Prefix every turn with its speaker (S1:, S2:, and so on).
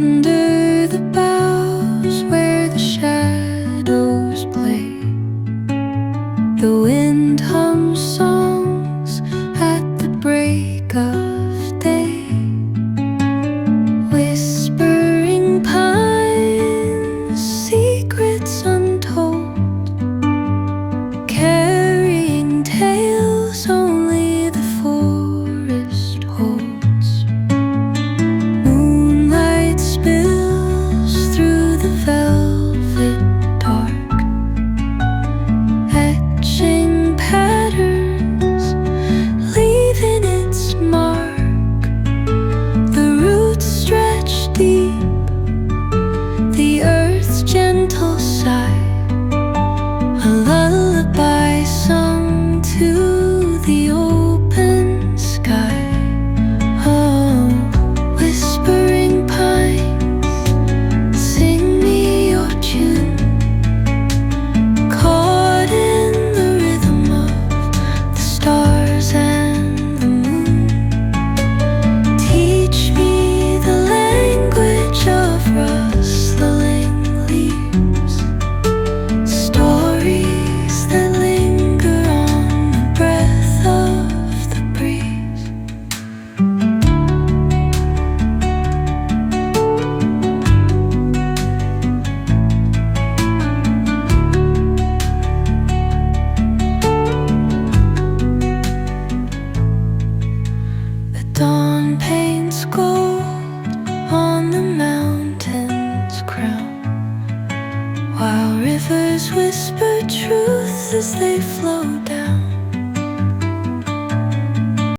S1: Under the boughs where the shadows play, the wind hums songs at the break of day. Whispering pines, secrets untold, carrying tales only the forest holds. Moonlight spills through the velvet dark, etching patterns, leaving its mark. The roots stretch deep, the earth's gentle sigh, a lullaby sung to the open sky. Oh, whispering pines, sing me your tune, caught in the rhythm of the stars and the moon. Teach me the language of rustling leaves, stories that linger on the breath of the breeze. The dawn paints gold on the mountain's crown, while rivers whisper truth as they flow down.